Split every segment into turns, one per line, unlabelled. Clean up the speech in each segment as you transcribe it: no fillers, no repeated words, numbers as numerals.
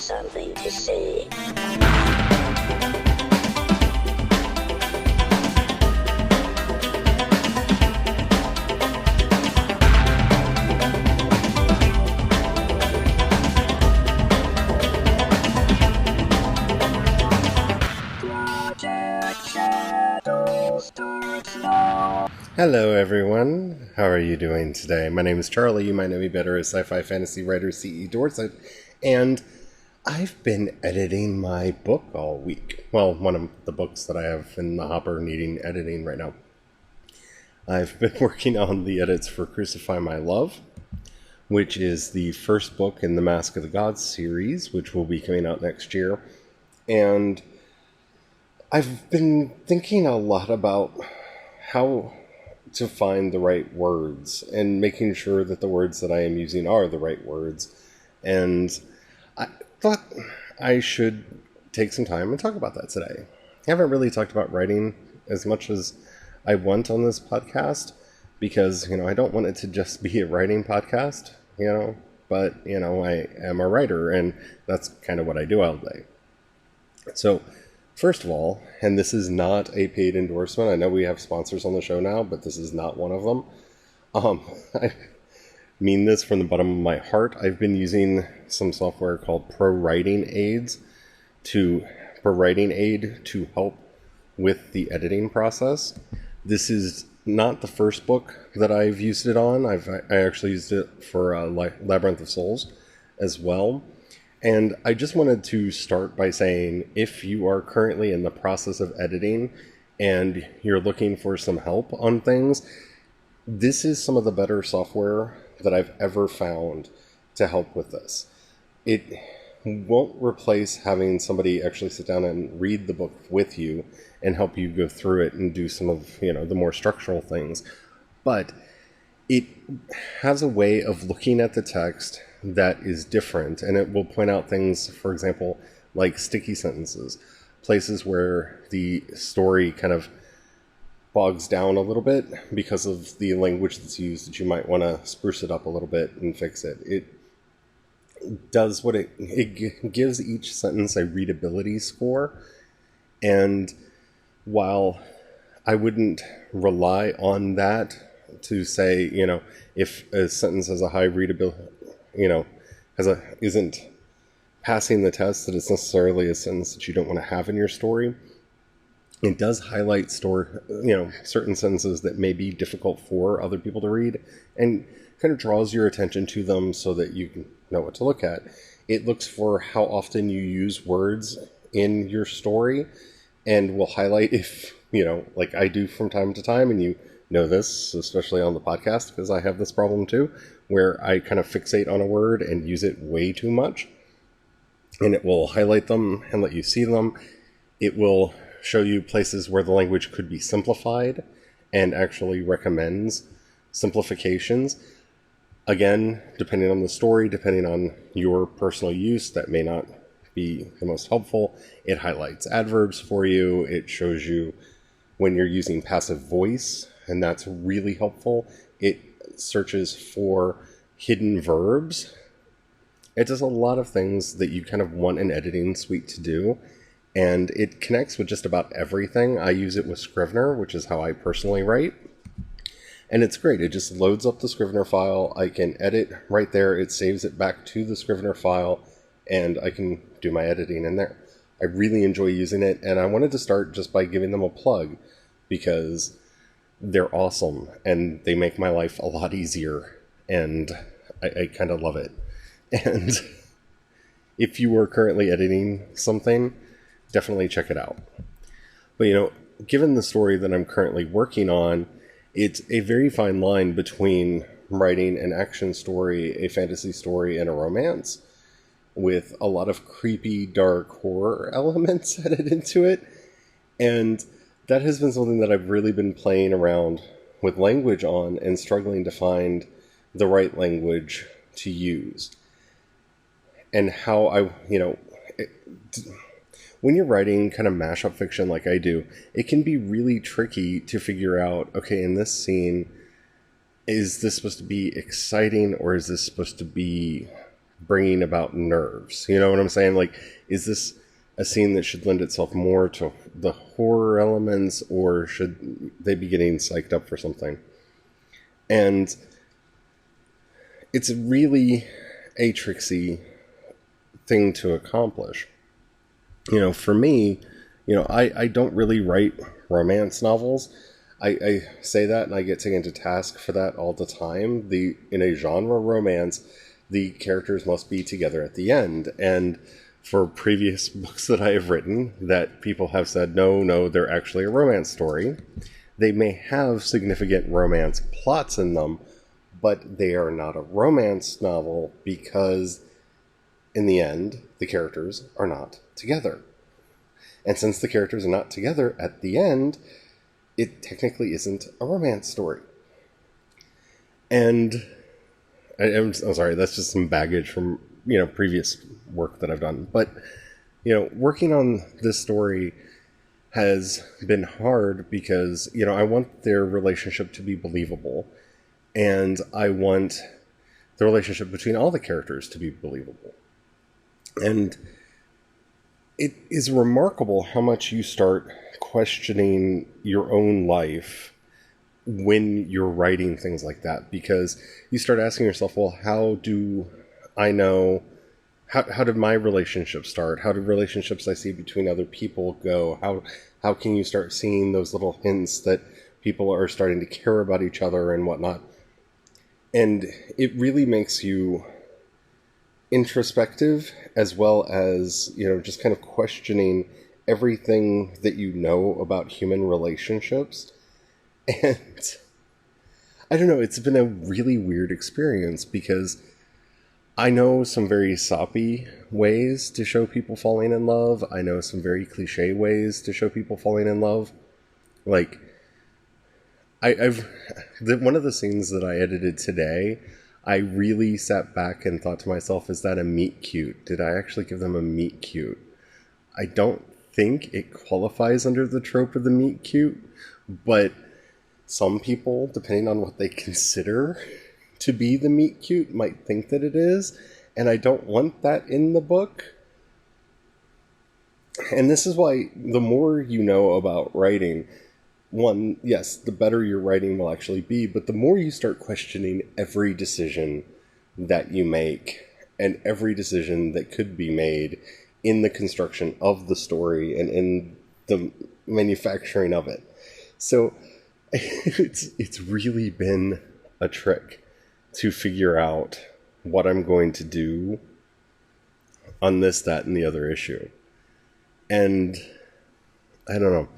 something to say.
Hello everyone, how are you doing today? My name is Charlie, you might know me better as sci-fi fantasy writer C.E. Dorset, and I've been editing my book all week. Well, one of the books that I have in the hopper needing editing right now. I've been working on the edits for Crucify My Love, which is the first book in the Mask of the Gods series, which will be coming out next year, and I've been thinking a lot about how to find the right words and making sure that the words that I am using are the right words. And I thought I should take some time and talk about that today. I haven't really talked about writing as much as I want on this podcast because, I don't want it to just be a writing podcast, but, I am a writer and that's kind of what I do all day. So, first of all, and this is not a paid endorsement. I know we have sponsors on the show now, but this is not one of them. I mean this from the bottom of my heart. I've been using some software called ProWriting Aid to help with the editing process. This is not the first book that I've used it on. I actually used it for Labyrinth of Souls as well. And I just wanted to start by saying, if you are currently in the process of editing and you're looking for some help on things, this is some of the better software that I've ever found to help with this. It won't replace having somebody actually sit down and read the book with you and help you go through it and do some of, the more structural things. But it has a way of looking at the text that is different, and it will point out things, for example, like sticky sentences, places where the story kind of bogs down a little bit because of the language that's used, that you might want to spruce it up a little bit and fix it. It does what it gives each sentence a readability score, and while I wouldn't rely on that to say, if a sentence has a high readability, isn't passing the test, that it's necessarily a sentence that you don't want to have in your story. It does highlight certain sentences that may be difficult for other people to read and kind of draws your attention to them so that you can know what to look at. It looks for how often you use words in your story and will highlight if, like I do from time to time, and you know this, especially on the podcast, because I have this problem too, where I kind of fixate on a word and use it way too much. And it will highlight them and let you see them. It will show you places where the language could be simplified and actually recommends simplifications. Again, depending on the story, depending on your personal use, that may not be the most helpful. It highlights adverbs for you. It shows you when you're using passive voice, and that's really helpful. It searches for hidden verbs. It does a lot of things that you kind of want an editing suite to do, and it connects with just about everything. I use it with Scrivener, which is how I personally write, and it's great. It just loads up the Scrivener file. I can edit right there. It saves it back to the Scrivener file, and I can do my editing in there. I really enjoy using it, and I wanted to start just by giving them a plug because they're awesome and they make my life a lot easier, and I kind of love it. And if you are currently editing something, definitely check it out. But given the story that I'm currently working on, it's a very fine line between writing an action story, a fantasy story, and a romance, with a lot of creepy, dark horror elements added into it. And that has been something that I've really been playing around with language on and struggling to find the right language to use. And how when you're writing kind of mashup fiction like I do, it can be really tricky to figure out, okay, in this scene, is this supposed to be exciting or is this supposed to be bringing about nerves. You know what I'm saying? Like, is this a scene that should lend itself more to the horror elements, or should they be getting psyched up for something? And it's really a tricksy thing to accomplish. You know, for me, you know, I don't really write romance novels. I say that and I get taken to task for that all the time. In a genre romance, the characters must be together at the end. And for previous books that I have written that people have said, no, they're actually a romance story. They may have significant romance plots in them, but they are not a romance novel because in the end, the characters are not together. And since the characters are not together at the end, it technically isn't a romance story. And I'm sorry, that's just some baggage from, you know, previous work that I've done. But, you know, working on this story has been hard because, you know, I want their relationship to be believable. And I want the relationship between all the characters to be believable. And it is remarkable how much you start questioning your own life when you're writing things like that, because you start asking yourself, well, how do I know, how did my relationship start? How did relationships I see between other people go? How can you start seeing those little hints that people are starting to care about each other and whatnot? And it really makes you introspective, as well as, you know, just kind of questioning everything that you know about human relationships. And I don't know, it's been a really weird experience because I know some very soppy ways to show people falling in love. I know some very cliche ways to show people falling in love. Like, one of the scenes that I edited today, I really sat back and thought to myself, is that a meet cute? Did I actually give them a meet cute? I don't think it qualifies under the trope of the meet cute, but some people, depending on what they consider to be the meet cute, might think that it is, and I don't want that in the book. And this is why the more you know about writing, one, yes, the better your writing will actually be, but the more you start questioning every decision that you make and every decision that could be made in the construction of the story and in the manufacturing of it. So it's really been a trick to figure out what I'm going to do on this, that, and the other issue. And I don't know.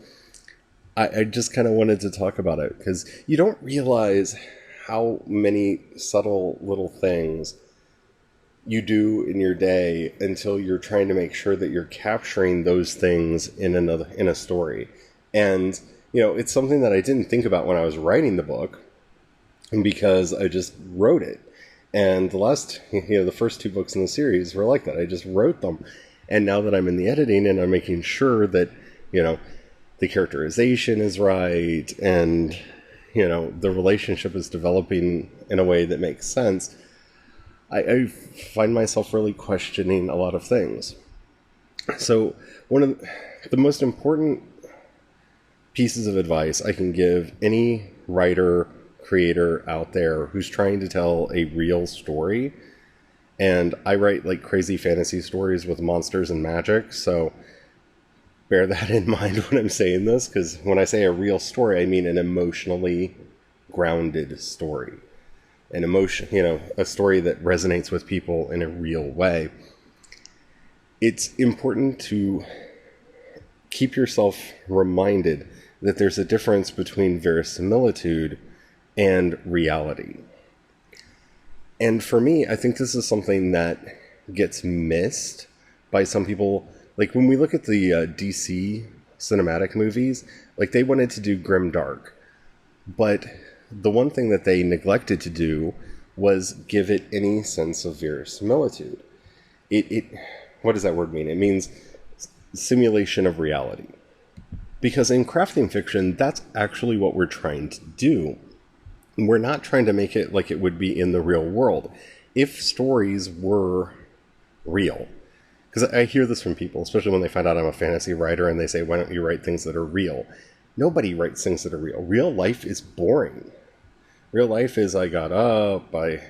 I just kind of wanted to talk about it because you don't realize how many subtle little things you do in your day until you're trying to make sure that you're capturing those things in a story. And, you know, it's something that I didn't think about when I was writing the book because I just wrote it. And the first two books in the series were like that. I just wrote them. And now that I'm in the editing and I'm making sure that, you know, the characterization is right, and, you know, the relationship is developing in a way that makes sense, I find myself really questioning a lot of things. So one of the most important pieces of advice I can give any writer, creator out there who's trying to tell a real story, and I write like crazy fantasy stories with monsters and magic, so bear that in mind when I'm saying this, because when I say a real story, I mean an emotionally grounded story. A story that resonates with people in a real way. It's important to keep yourself reminded that there's a difference between verisimilitude and reality. And for me, I think this is something that gets missed by some people. Like, when we look at the DC cinematic movies, like, they wanted to do grimdark. But the one thing that they neglected to do was give it any sense of verisimilitude. What does that word mean? It means simulation of reality. Because in crafting fiction, that's actually what we're trying to do. We're not trying to make it like it would be in the real world. if stories were real, because I hear this from people, especially when they find out I'm a fantasy writer and they say, why don't you write things that are real? Nobody writes things that are real. Real life is boring. Real life is I got up, I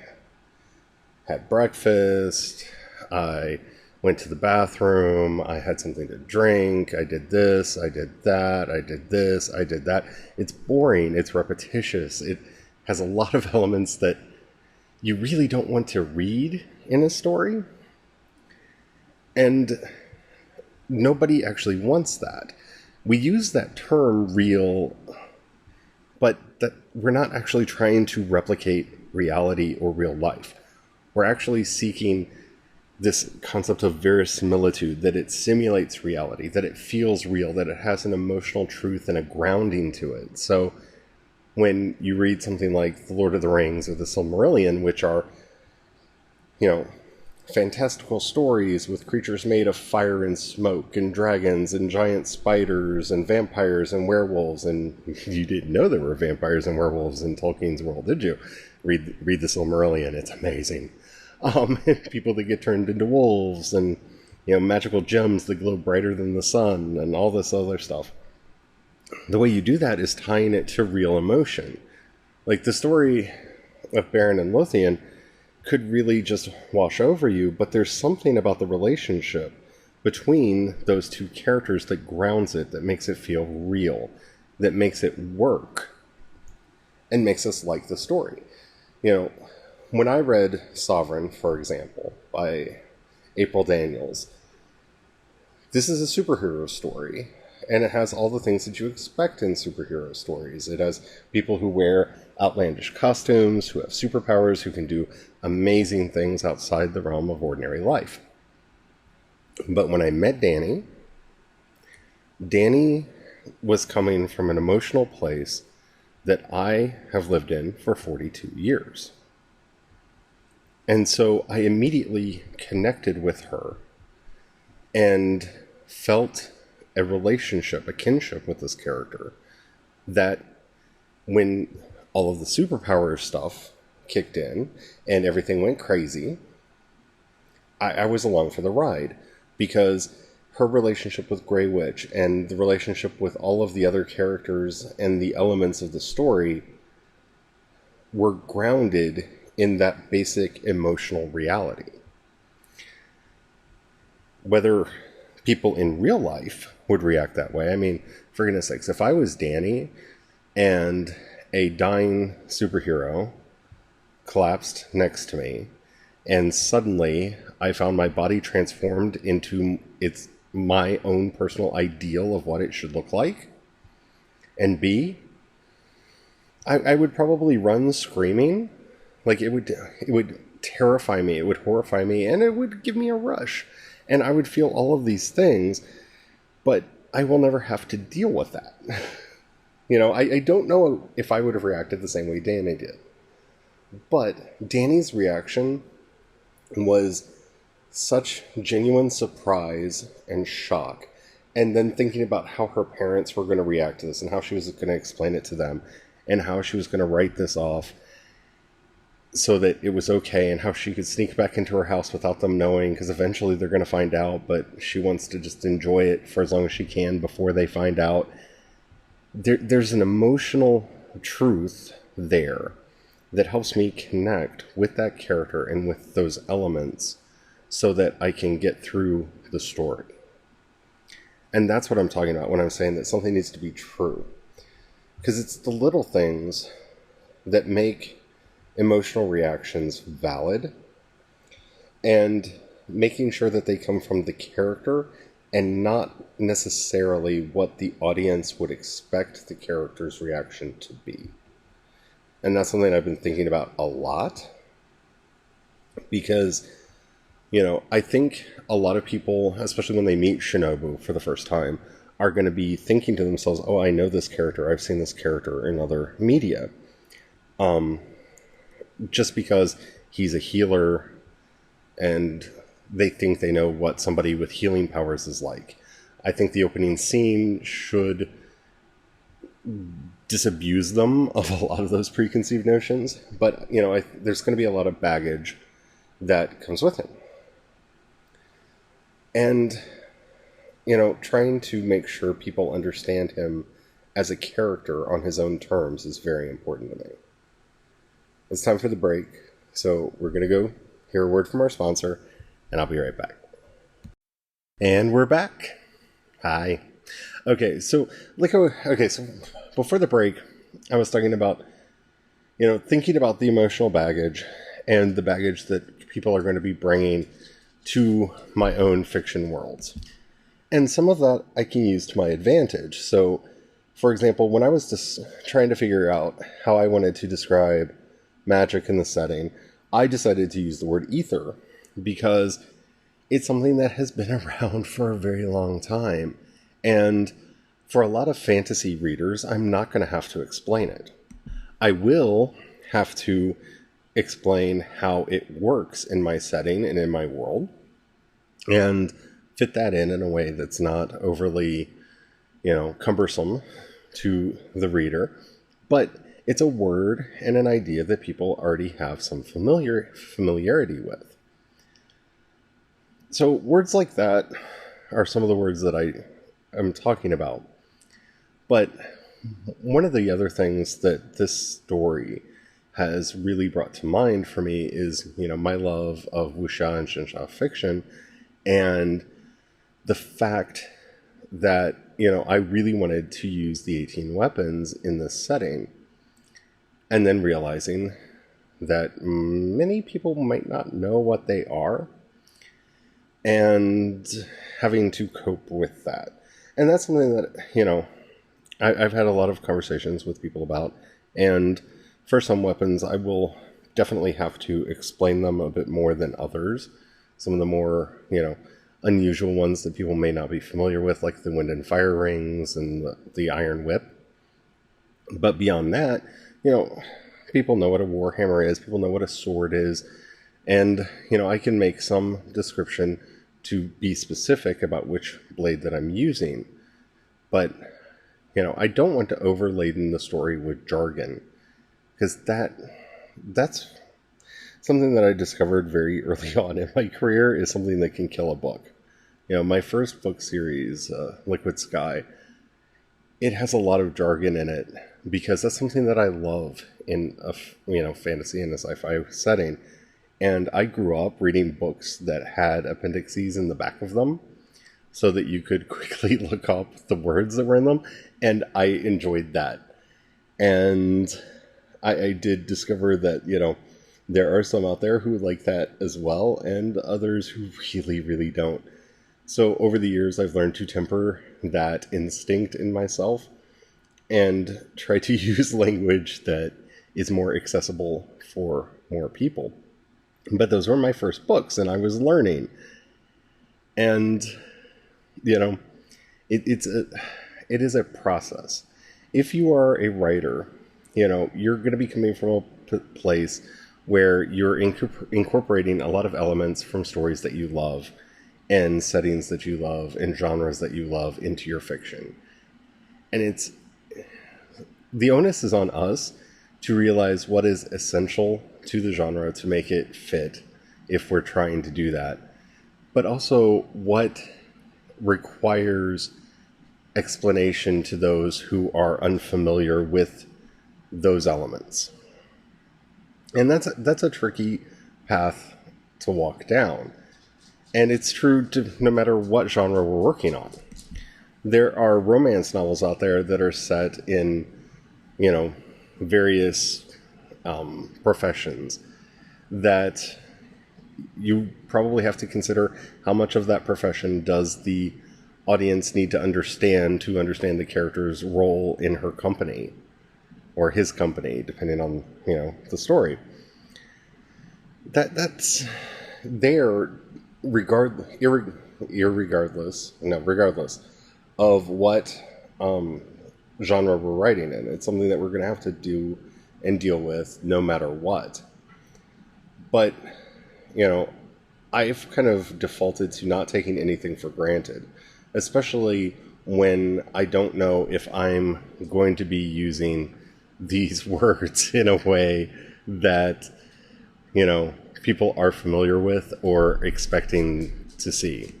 had breakfast, I went to the bathroom, I had something to drink, I did this, I did that, I did this, I did that. It's boring, it's repetitious, it has a lot of elements that you really don't want to read in a story. And nobody actually wants that. We use that term real, but that we're not actually trying to replicate reality or real life. We're actually seeking this concept of verisimilitude, that it simulates reality, that it feels real, that it has an emotional truth and a grounding to it. So when you read something like The Lord of the Rings or The Silmarillion, which are, fantastical stories with creatures made of fire and smoke and dragons and giant spiders and vampires and werewolves, and you didn't know there were vampires and werewolves in Tolkien's world, did you? Read the Silmarillion, it's amazing. People that get turned into wolves, and magical gems that glow brighter than the sun, and all this other stuff. The way you do that is tying it to real emotion. Like the story of Beren and Luthien could really just wash over you, but there's something about the relationship between those two characters that grounds it, that makes it feel real, that makes it work, and makes us like the story. When I read Sovereign, for example, by April Daniels, this is a superhero story, and it has all the things that you expect in superhero stories. It has people who wear outlandish costumes, who have superpowers, who can do amazing things outside the realm of ordinary life. But when I met Danny was coming from an emotional place that I have lived in for 42 years. And so I immediately connected with her and felt a relationship, a kinship with this character, that when all of the superpower stuff kicked in and everything went crazy, I was along for the ride, because her relationship with Grey Witch and the relationship with all of the other characters and the elements of the story were grounded in that basic emotional reality. Whether people in real life would react that way, I mean, for goodness sakes, if I was Danny and a dying superhero collapsed next to me, and suddenly I found my body transformed into my own personal ideal of what it should look like and be, I would probably run screaming. Like, it would terrify me, it would horrify me, and it would give me a rush. And I would feel all of these things, but I will never have to deal with that. I don't know if I would have reacted the same way Danny did. But Danny's reaction was such genuine surprise and shock. And then thinking about how her parents were going to react to this, and how she was going to explain it to them, and how she was going to write this off so that it was okay, and how she could sneak back into her house without them knowing, because eventually they're going to find out, but she wants to just enjoy it for as long as she can before they find out. There's an emotional truth there that helps me connect with that character and with those elements so that I can get through the story. And that's what I'm talking about when I'm saying that something needs to be true. Because it's the little things that make emotional reactions valid, and making sure that they come from the character and not necessarily what the audience would expect the character's reaction to be. And that's something I've been thinking about a lot, because, I think a lot of people, especially when they meet Shinobu for the first time, are going to be thinking to themselves, oh, I know this character, I've seen this character in other media. Just because he's a healer and they think they know what somebody with healing powers is like. I think the opening scene should disabuse them of a lot of those preconceived notions. But, there's going to be a lot of baggage that comes with him. And, trying to make sure people understand him as a character on his own terms is very important to me. It's time for the break, so we're going to go hear a word from our sponsor, and I'll be right back. And we're back. Hi. Okay, so before the break, I was talking about, thinking about the emotional baggage and the baggage that people are going to be bringing to my own fiction worlds. And some of that I can use to my advantage. So, for example, when I was just trying to figure out how I wanted to describe magic in the setting, I decided to use the word ether because it's something that has been around for a very long time. And for a lot of fantasy readers, I'm not going to have to explain it. I will have to explain how it works in my setting and in my world, and fit that in a way that's not overly, cumbersome to the reader. But it's a word and an idea that people already have some familiarity with. So words like that are some of the words that I'm talking about. But one of the other things that this story has really brought to mind for me is, my love of wuxia and xianxia fiction, and the fact that, I really wanted to use the 18 weapons in this setting, and then realizing that many people might not know what they are, and having to cope with that. And that's something that, I've had a lot of conversations with people about, and for some weapons, I will definitely have to explain them a bit more than others. Some of the more, unusual ones that people may not be familiar with, like the wind and fire rings and the iron whip. But beyond that, people know what a warhammer is, people know what a sword is, and, I can make some description to be specific about which blade that I'm using. But, I don't want to overladen the story with jargon, because that's something that I discovered very early on in my career is something that can kill a book. My first book series, Liquid Sky, it has a lot of jargon in it because that's something that I love in a fantasy and a sci-fi setting. And I grew up reading books that had appendices in the back of them so that you could quickly look up the words that were in them. And I enjoyed that. And I did discover that, there are some out there who like that as well, and others who really, really don't. So over the years, I've learned to temper that instinct in myself and try to use language that is more accessible for more people. But those were my first books, and I was learning. And, it is a process. If you are a writer, you're going to be coming from a place where you're incorporating a lot of elements from stories that you love and settings that you love and genres that you love into your fiction. And the onus is on us to realize what is essential to the genre to make it fit if we're trying to do that, but also what requires explanation to those who are unfamiliar with those elements. And that's a tricky path to walk down. And it's true to no matter what genre we're working on. There are romance novels out there that are set in, various professions that you probably have to consider how much of that profession does the audience need to understand the character's role in her company or his company, depending on, the story. That's there regardless of what genre we're writing in. It's something that we're going to have to do and deal with no matter what. But, I've kind of defaulted to not taking anything for granted, especially when I don't know if I'm going to be using these words in a way that, people are familiar with or expecting to see.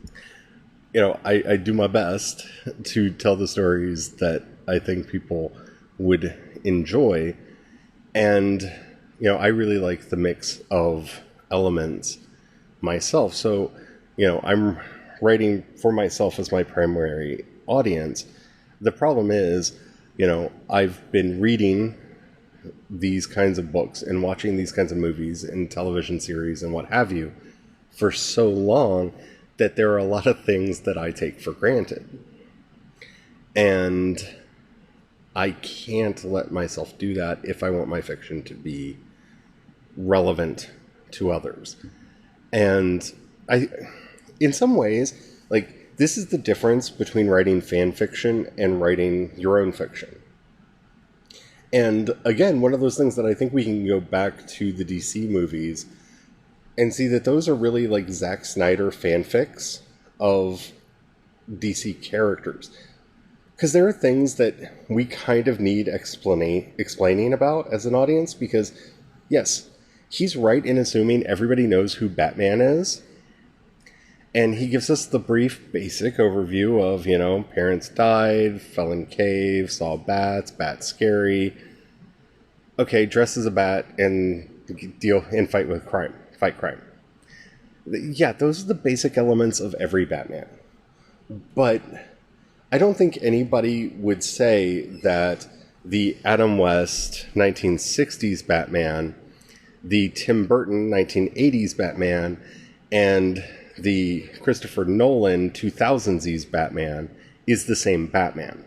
I do my best to tell the stories that I think people would enjoy. And, I really like the mix of elements myself. So, I'm writing for myself as my primary audience. The problem is, I've been reading these kinds of books and watching these kinds of movies and television series and what have you for so long that there are a lot of things that I take for granted. And I can't let myself do that if I want my fiction to be relevant to others. And in some ways, like, this is the difference between writing fan fiction and writing your own fiction. And again, one of those things that I think we can go back to the DC movies and see that those are really like Zack Snyder fanfics of DC characters. Because there are things that we kind of need explaining about as an audience, because, yes, he's right in assuming everybody knows who Batman is. And he gives us the brief, basic overview of, parents died, fell in cave, saw bats scary. Okay, dress as a bat and deal and fight crime. Yeah, those are the basic elements of every Batman. But I don't think anybody would say that the Adam West 1960s Batman, the Tim Burton 1980s Batman, and the Christopher Nolan 2000s Batman is the same Batman.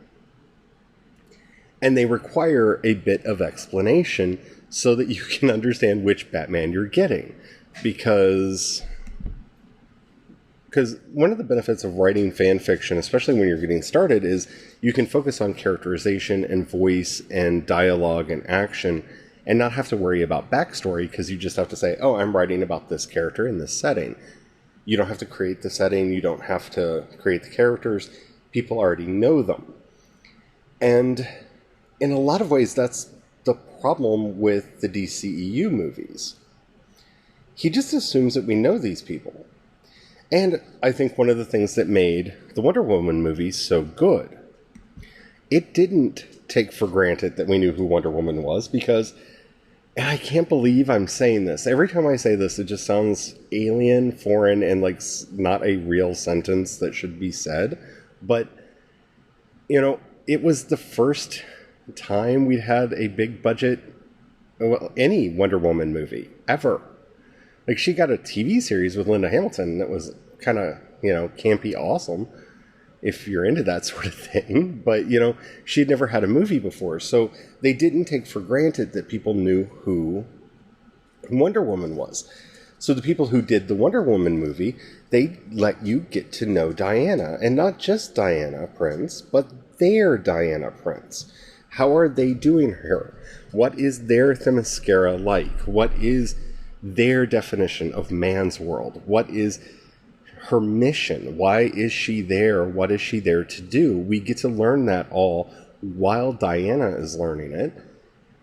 And they require a bit of explanation so that you can understand which Batman you're getting. Because one of the benefits of writing fan fiction, especially when you're getting started, is you can focus on characterization and voice and dialogue and action and not have to worry about backstory, because you just have to say, oh, I'm writing about this character in this setting. You don't have to create the setting. You don't have to create the characters. People already know them. And in a lot of ways, that's the problem with the DCEU movies. He just assumes that we know these people. And I think one of the things that made the Wonder Woman movie so good, it didn't take for granted that we knew who Wonder Woman was, because, and I can't believe I'm saying this. Every time I say this, it just sounds alien, foreign, and like not a real sentence that should be said. But, it was the first time we'd had a big budget, any Wonder Woman movie, ever. Like, she got a TV series with Linda Hamilton that was kind of, campy awesome, if you're into that sort of thing. But, she'd never had a movie before. So they didn't take for granted that people knew who Wonder Woman was. So the people who did the Wonder Woman movie, they let you get to know Diana. And not just Diana Prince, but their Diana Prince. How are they doing her? What is their Themyscira like? What is their definition of man's world? What is her mission? Why is she there? What is she there to do? We get to learn that all while Diana is learning it.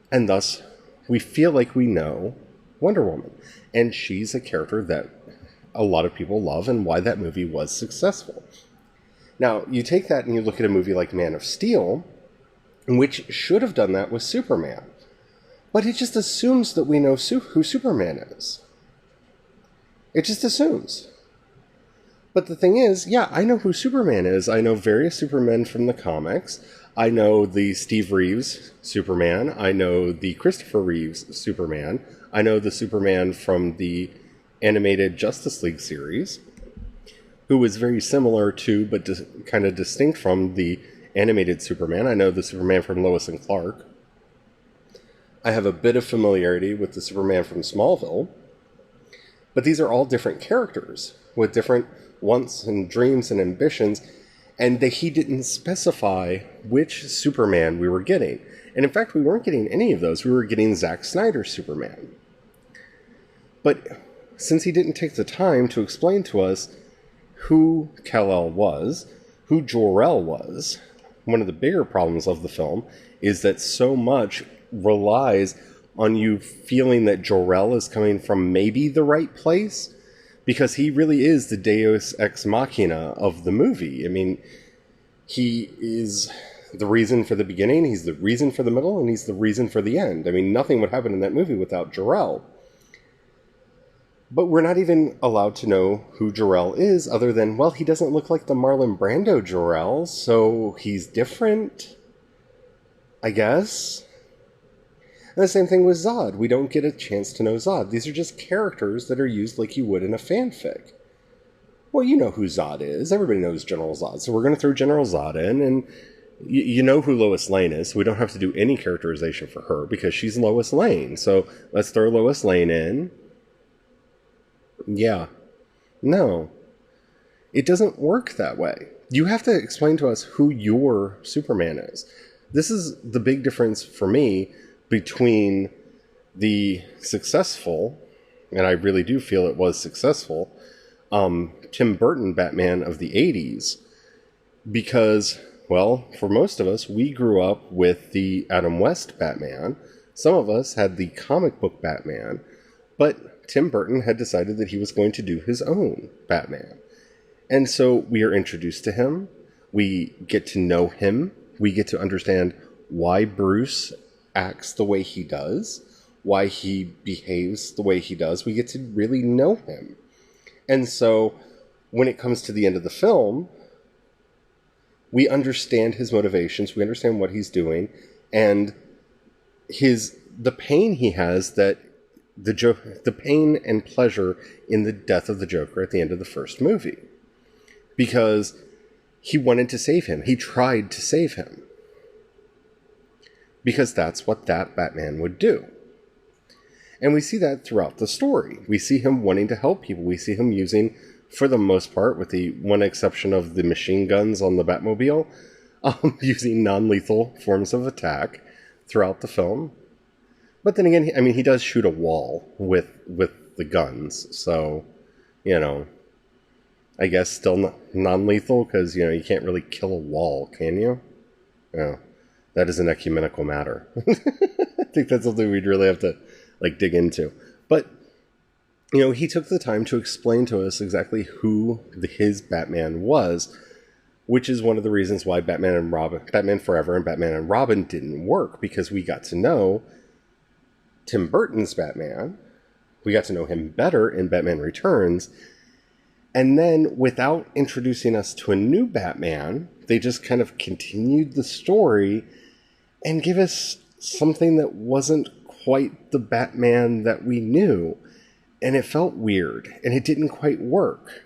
And thus, we feel like we know Wonder Woman. And she's a character that a lot of people love, and why that movie was successful. Now, you take that and you look at a movie like Man of Steel, which should have done that with Superman. But it just assumes that we know who Superman is. It just assumes. But the thing is, yeah, I know who Superman is. I know various Supermen from the comics. I know the Steve Reeves Superman. I know the Christopher Reeves Superman. I know the Superman from the animated Justice League series, who was very similar to, but kind of distinct from, the animated Superman. I know the Superman from Lois and Clark. I have a bit of familiarity with the Superman from Smallville. But these are all different characters with different wants and dreams and ambitions. And he didn't specify which Superman we were getting. And in fact, we weren't getting any of those. We were getting Zack Snyder's Superman. But since he didn't take the time to explain to us who Kal-El was, who Jor-El was, one of the bigger problems of the film is that so much relies on you feeling that Jor-El is coming from maybe the right place, because he really is the Deus Ex Machina of the movie. I mean, he is the reason for the beginning, he's the reason for the middle, and he's the reason for the end. I mean, nothing would happen in that movie without Jor-El. But we're not even allowed to know who Jor-El is, other than, well, he doesn't look like the Marlon Brando Jor-El, so he's different, I guess. And the same thing with Zod. We don't get a chance to know Zod. These are just characters that are used like you would in a fanfic. Well, you know who Zod is. Everybody knows General Zod. So we're going to throw General Zod in, and you know who Lois Lane is. So we don't have to do any characterization for her because she's Lois Lane. So let's throw Lois Lane in. Yeah. No. It doesn't work that way. You have to explain to us who your Superman is. This is the big difference for me between the successful, and I really do feel it was successful, Tim Burton Batman of the 80s. Because, well, for most of us, we grew up with the Adam West Batman. Some of us had the comic book Batman. But Tim Burton had decided that he was going to do his own Batman. And so we are introduced to him. We get to know him. We get to understand why Bruce acts the way he does, why he behaves the way he does. We get to really know him. And so when it comes to the end of the film, we understand his motivations, we understand what he's doing, and the pain he has, that the pain and pleasure in the death of the Joker at the end of the first movie. Because he wanted to save him. He tried to save him. Because that's what that Batman would do. And we see that throughout the story. We see him wanting to help people. We see him using, for the most part, with the one exception of the machine guns on the Batmobile, using non-lethal forms of attack throughout the film. But then again, I mean, he does shoot a wall with the guns. So, you know, I guess still non-lethal, because, you know, you can't really kill a wall, can you? Yeah. That is an ecumenical matter. I think that's something we'd really have to, dig into. But, you know, he took the time to explain to us exactly who his Batman was, which is one of the reasons why Batman Forever and Batman and Robin didn't work, because we got to know Tim Burton's Batman. We got to know him better in Batman Returns. And then, without introducing us to a new Batman, they just kind of continued the story and give us something that wasn't quite the Batman that we knew. And it felt weird, and it didn't quite work.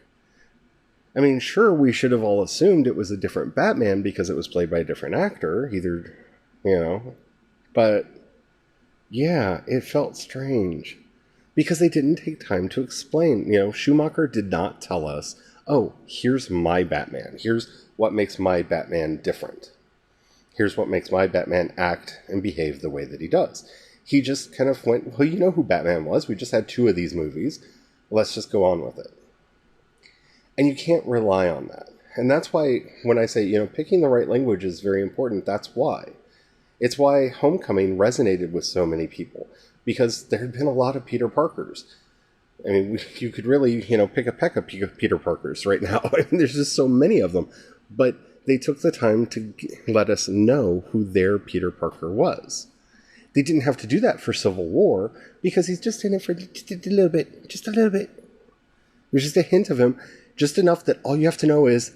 I mean, sure, we should have all assumed it was a different Batman because it was played by a different actor, either, you know. But, yeah, it felt strange. Because they didn't take time to explain. You know, Schumacher did not tell us, oh, here's my Batman. Here's what makes my Batman different. Here's what makes my Batman act and behave the way that he does. He just kind of went, well, you know who Batman was. We just had 2 of these movies. Let's just go on with it. And you can't rely on that. And that's why when I say, you know, picking the right language is very important, that's why. It's why Homecoming resonated with so many people. Because there had been a lot of Peter Parkers. I mean, you could really, you know, pick a peck of Peter Parkers right now. I mean, there's just so many of them. But they took the time to let us know who their Peter Parker was. They didn't have to do that for Civil War, because he's just in it for just a little bit. Just a little bit. There's just a hint of him, just enough that all you have to know is,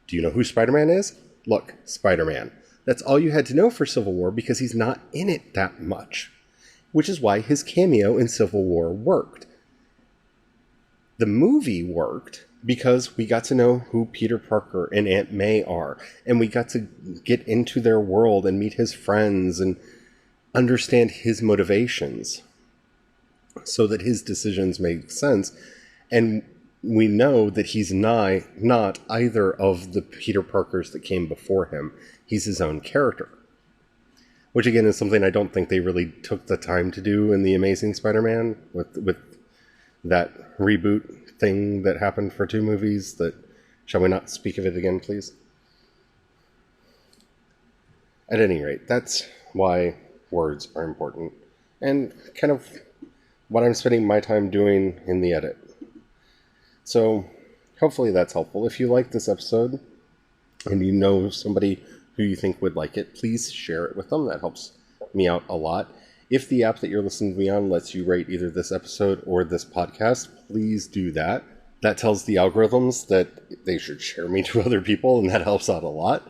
do you know who Spider-Man is? Look, Spider-Man. That's all you had to know for Civil War, because he's not in it that much. Which is why his cameo in Civil War worked. The movie worked because we got to know who Peter Parker and Aunt May are. And we got to get into their world and meet his friends and understand his motivations so that his decisions make sense. And we know that he's not either of the Peter Parkers that came before him. He's his own character. Which, again, is something I don't think they really took the time to do in The Amazing Spider-Man with that reboot thing that happened for 2 movies. Shall we not speak of it again, please? At any rate, that's why words are important. and kind of what I'm spending my time doing in the edit. So hopefully that's helpful. If you like this episode and you know somebody who you think would like it, please share it with them. That helps me out a lot. If the app that you're listening to me on lets you rate either this episode or this podcast, please do that. That tells the algorithms that they should share me to other people, and that helps out a lot.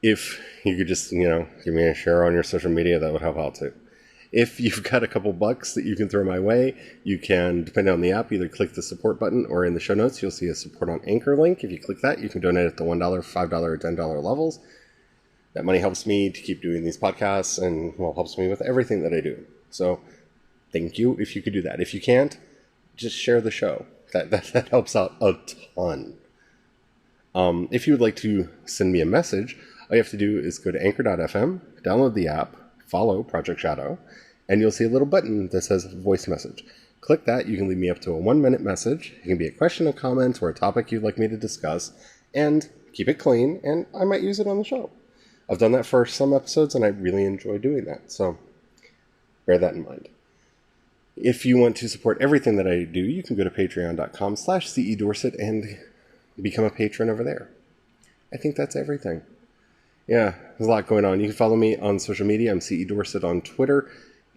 If you could just, give me a share on your social media, that would help out too. If you've got a couple bucks that you can throw my way, you can, depending on the app, either click the support button, or in the show notes, you'll see a support on Anchor link. If you click that, you can donate at the $1, $5, or $10 levels. That money helps me to keep doing these podcasts and, helps me with everything that I do. So thank you if you could do that. If you can't, just share the show. That helps out a ton. If you would like to send me a message, all you have to do is go to anchor.fm, download the app, follow Project Shadow, and you'll see a little button that says voice message. Click that. You can leave me up to a 1-minute message. It can be a question, a comment, or a topic you'd like me to discuss, and keep it clean, and I might use it on the show. I've done that for some episodes, and I really enjoy doing that, so bear that in mind. If you want to support everything that I do, you can go to patreon.com/CEDorset and become a patron over there. I think that's everything. Yeah, there's a lot going on. You can follow me on social media. I'm CE Dorset on Twitter.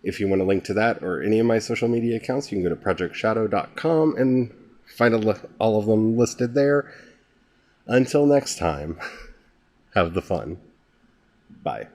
If you want a link to that or any of my social media accounts, you can go to projectshadow.com and find all of them listed there. Until next time, have the fun. Bye.